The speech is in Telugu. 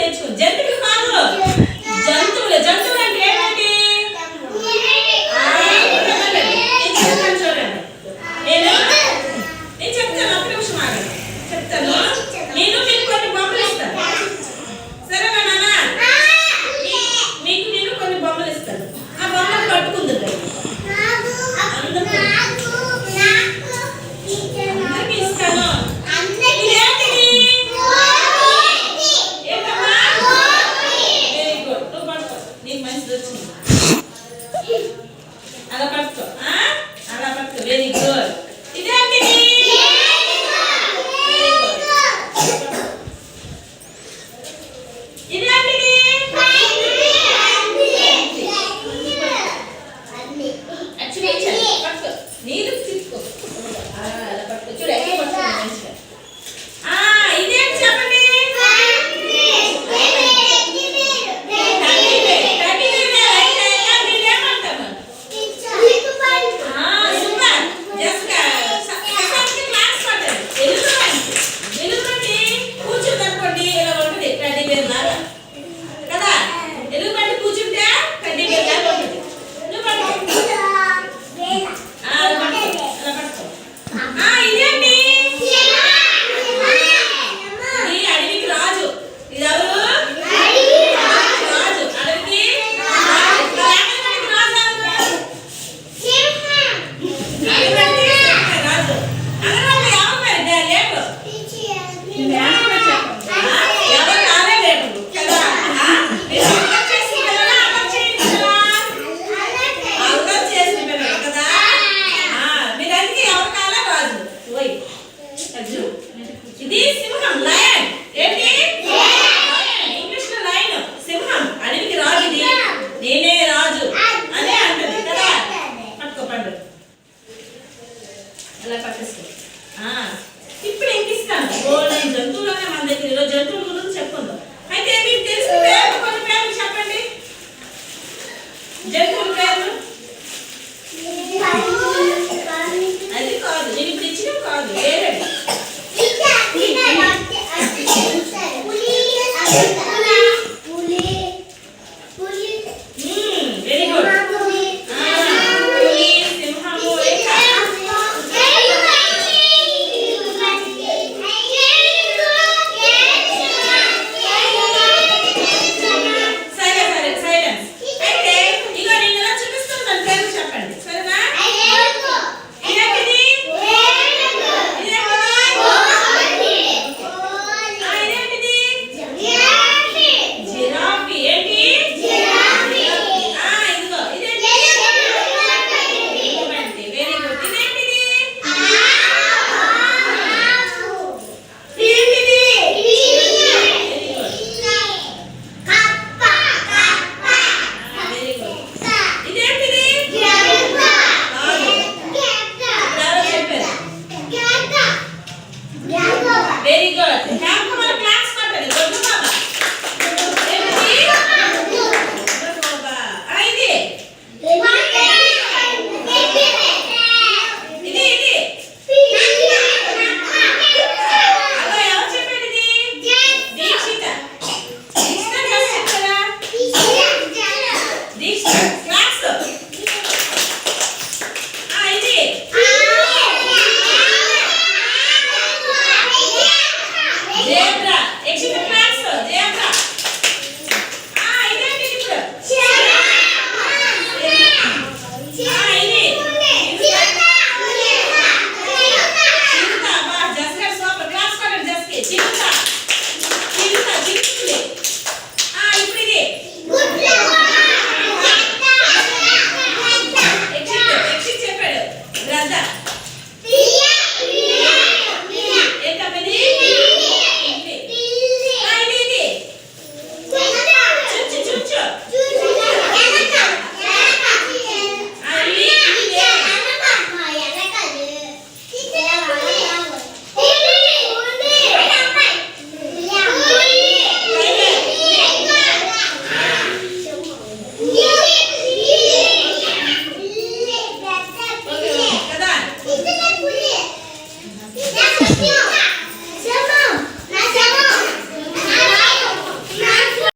నేర్చుకో. జంతువులు కాదు, జంతువులు. జంతువులు అంటే ఏంటండి? చూడండి, నేను చెప్తాను. ఒక్క నిమిషం ఆగండి, చెప్తాను. నేను మీకు కొన్ని బొమ్మలు ఇస్తాను, సరేనా నాన్న? మీకు నేను కొన్ని బొమ్మలు ఇస్తాను. ఆ బొమ్మలు పట్టుకుంది అందరికి ఇస్తాను. అలా పట్టుకో, అలా పట్టుకో. Very good. ఇదేంటిది? ఇదేంటిది? పట్టుకో, నీరు తీసుకో. అలా పట్టుకో. చూడు ఎక్కడ పట్టుకో మంచిగా. ఇదేంటి చెప్పండి? ఇది సింహం, లయన్. ఏంటి? ఇంగ్లీష్ లో లయన్, సింహం. అడవికి రాజు. ఇది నేనే రాజు అనే అంటది కదా. పట్టుకో పండు, అలా పట్టేసుకో. ఇప్పుడు ఇంకిస్తాను. గోల్డెన్ జంతువులనే మన దగ్గర. ఈరోజు జంతువుల గురించి చెప్పుకుందాం. అయితే మీకు తెలిసిన పేర్లు, కొన్ని పేర్లు చెప్పండి. జంతువుల పేర్లు. అది కాదు, నేను ఇప్పుడు ఇచ్చిన కాదు, వేరే.